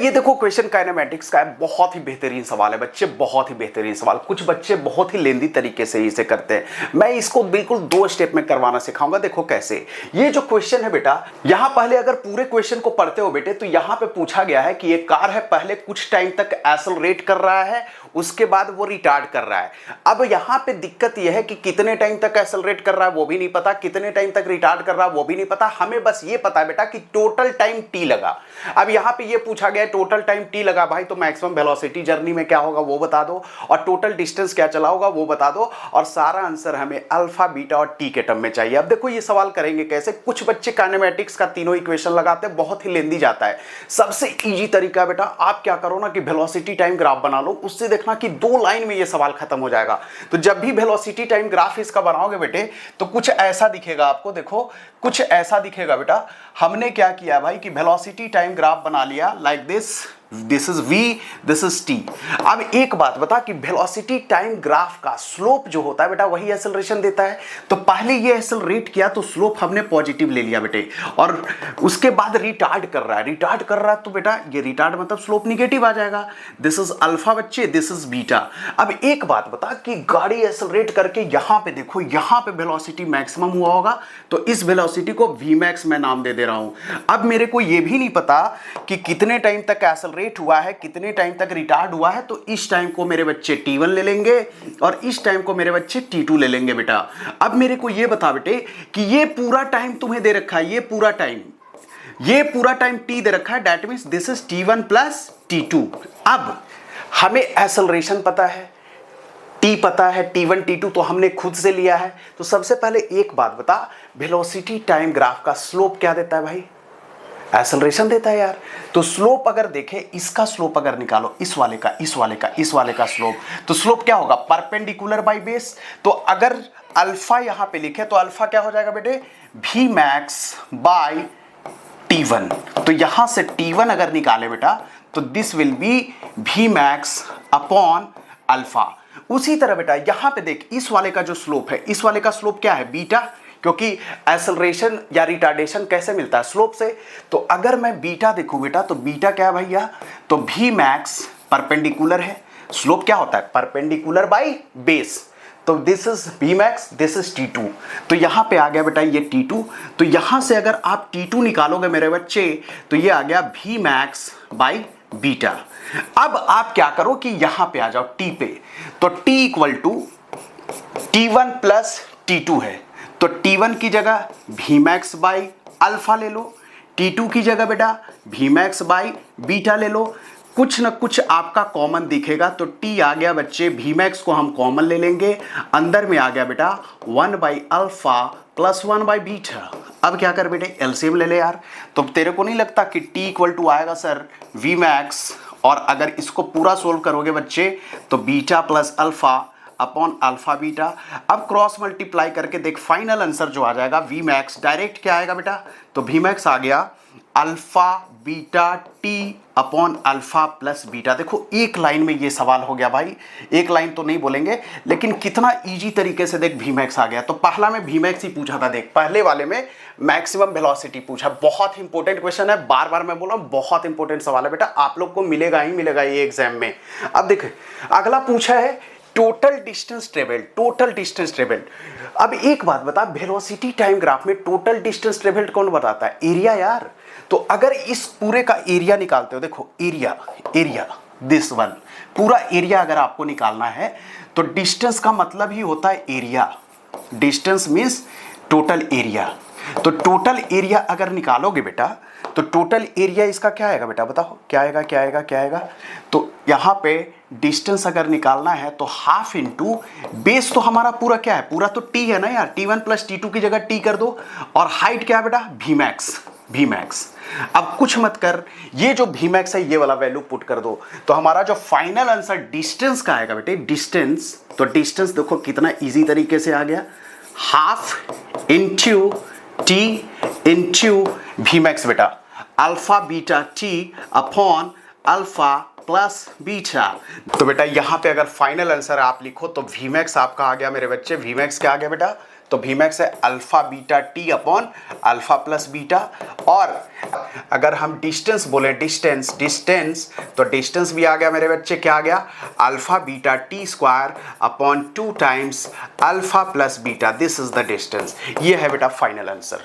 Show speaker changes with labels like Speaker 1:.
Speaker 1: ये देखो question kinematics का है, बहुत ही बेहतरीन सवाल है बच्चे, बहुत ही बेहतरीन सवाल। कुछ बच्चे बहुत ही लेंदी तरीके से इसे करते हैं, मैं इसको बिल्कुल 2 स्टेप में करवाना सिखाऊंगा। देखो कैसे। ये जो क्वेश्चन है बेटा, यहां पहले अगर पूरे क्वेश्चन को पढ़ते हो बेटे तो यहां पे पूछा गया है कि ये कार है, पहले कुछ टाइम तक एक्सेलरेट कर रहा है, उसके बाद वो रिटार्ड कर रहा है। अब यहां पे दिक्कत यह है कि कितने टाइम तक एक्सेलरेट कर रहा है वो भी नहीं पता, कितने टाइम तक रिटार्ड कर रहा है वो भी नहीं पता। हमें बस ये पता है बेटा कि टोटल टाइम टी लगा। अब यहां पे ये पूछा गया टोटल टाइम टी लगा, भाई तो मैक्सिमम वेलोसिटी जर्नी में क्या होगा वो बता दो, और टोटल डिस्टेंस क्या चला होगा वो बता दो, और सारा आंसर हमें अल्फा बीटा और टी के टर्म में चाहिए। अब देखो ये सवाल करेंगे कैसे। कुछ बच्चे काइनेमेटिक्स का तीनों इक्वेशन लगाते हैं, बहुत ही लेंदी जाता है। सबसे इजी तरीका बेटा, आप क्या करो ना कि वेलोसिटी टाइम ग्राफ बना लो, उससे देखना कि 2 लाइन में ये सवाल खत्म हो जाएगा। तो जब भी वेलोसिटी टाइम ग्राफ इसका बनाओगे बेटे तो कुछ ऐसा दिखेगा आपको, देखो कुछ ऐसा दिखेगा बेटा। हमने क्या किया भाई कि वेलोसिटी टाइम ग्राफ बना लिया like this is v, this is t। अब एक बात बता कि वेलोसिटी टाइम ग्राफ का स्लोप जो होता है बेटा वही एक्सेलरेशन देता है। तो पहले ये एक्सेलरेट किया तो स्लोप हमने पॉजिटिव ले लिया बेटे, और उसके बाद रिटार्ड कर रहा है, रिटार्ड कर रहा है तो बेटा ये रिटार्ड मतलब स्लोप निगेटिव आ जाएगा। दिस इज अल्फा बच्चे, दिस इज बीटा। अब एक बात बता कि गाड़ी एक्सेलरेट करके यहां पे देखो, यहां पे वेलोसिटी मैक्सिमम हुआ होगा, तो इस वेलोसिटी को v max मैं नाम दे दे रहा हूं। अब मेरे को ये भी नहीं पता कि कितने टाइम तक एक्सेलरेट हुआ है, कितने टाइम तक रिटार्ड हुआ है, तो इस टाइम को मेरे बच्चे t1 ले लेंगे और इस टाइम को मेरे बच्चे t2 ले लेंगे बेटा। अब मेरे को ये बता बेटे कि ये पूरा टाइम तुम्हें दे रखा है, ये पूरा टाइम t दे रखा है, that means this is t1 plus t2। अब हमें एक्सेलरेशन पता है, t पता है, t1 t2 तो हमने खुद से लिया है। तो सबसे पहले एक बात बता, वेलोसिटी टाइम ग्राफ का स्लोप क्या देता है भाई? एक्सेलरेशन देता है यार। तो स्लोप अगर देखें, इसका स्लोप अगर निकालो, इस वाले का स्लोप, तो स्लोप क्या होगा? Perpendicular by base. तो अगर अल्फा यहां पे लिखे तो अल्फा क्या हो जाएगा बेटे? v max by t1। तो यहां से t1 अगर निकाले बेटा तो this will be v max upon alpha. उसी तरह बेटा यहां पे देख, इस वाले का जो स्लोप है, इस वाले का स्लोप क्या है? बीटा, क्योंकि एक्सेलरेशन या रिटार्डेशन कैसे मिलता है? स्लोप से। तो अगर मैं बीटा देखूं बेटा तो बीटा क्या है भैया? तो v max परपेंडिकुलर है, स्लोप क्या होता है? Perpendicular by base. तो this is v max, this is t2। तो यहां पे आ गया बेटा ये t2। तो यहां से अगर आप t2 निकालोगे मेरे बच्चे तो ये आ गया v max बाय बीटा। अब आप क्या करो कि यहां पे आ जाओ t पे, तो t equal to t1 plus t2 है, तो t1 की जगह v max बाई अल्फा ले लो, t2 की जगह बेटा v max बाई बीटा ले लो। कुछ न कुछ आपका कॉमन दिखेगा, तो t आ गया बच्चे, v max को हम कॉमन ले लेंगे, अंदर में आ गया बेटा 1 by alpha plus 1 by beta. अब क्या कर बेटे? एलसीएम ले ले यार। तो तेरे को नहीं लगता कि t इक्वल टू आएगा सर v max, और अगर इसको पूरा सोल्व करोगे बच्चे तो beta plus alpha upon alpha beta. अब क्रॉस मल्टीप्लाई करके देख, फाइनल आंसर जो आ जाएगा v max डायरेक्ट क्या आएगा बेटा? तो v max आ गया alpha beta t upon alpha plus beta. देखो एक लाइन में ये सवाल हो गया भाई, एक लाइन तो नहीं बोलेंगे लेकिन कितना इजी तरीके से देख v max आ गया। तो पहला में v max ही पूछा था, देख पहले वाले में मैक्सिमम वेलोसिटी पूछा। बहुत इंपॉर्टेंट क्वेश्चन है, बार बार मैं बोल रहा हूं बहुत इंपॉर्टेंट सवाल है बेटा, आप लोग को मिलेगा ही मिलेगा ये एग्जाम में। अब देख अगला पूछा है टोटल डिस्टेंस ट्रेवल्ड। अब एक बात बता, वेलोसिटी टाइम ग्राफ में टोटल डिस्टेंस ट्रेवल्ड कौन बताता है? एरिया यार। तो अगर इस पूरे का एरिया निकालते हो, देखो एरिया दिस वन, पूरा एरिया अगर आपको निकालना है तो डिस्टेंस का मतलब ही होता है area. Distance means total area. तो टोटल एरिया अगर निकालोगे बेटा तो टोटल एरिया इसका क्या आएगा बेटा? बताओ क्या आएगा? तो यहाँ पे डिस्टेंस अगर निकालना है तो हाफ इंटू बेस, तो हमारा पूरा क्या है? पूरा तो t है ना यार, t1 प्लस t2 की जगह t कर दो, और हाइट क्या है बेटा? v max। अब कुछ मत कर, ये जो v max है ये वाला वैल्यू पुट कर दो, तो हमारा जो फाइनल आंसर डिस्टेंस का आएगा बेटे, डिस्टेंस। तो डिस्टेंस देखो कितना इजी तरीके से आ गया, half into t into v max बेटा, alpha beta t upon alpha plus beta. तो बेटा यहां पे अगर फाइनल आंसर आप लिखो तो v max आपका आ गया मेरे बच्चे, v max क्या आ गया बेटा? तो Vmax है alpha beta T upon alpha plus beta. और अगर हम डिस्टेंस बोले, डिस्टेंस तो डिस्टेंस भी आ गया मेरे बच्चे, क्या आ गया, alpha beta T square upon 2 times alpha plus beta, this is the distance. ये है बेटा फाइनल आंसर।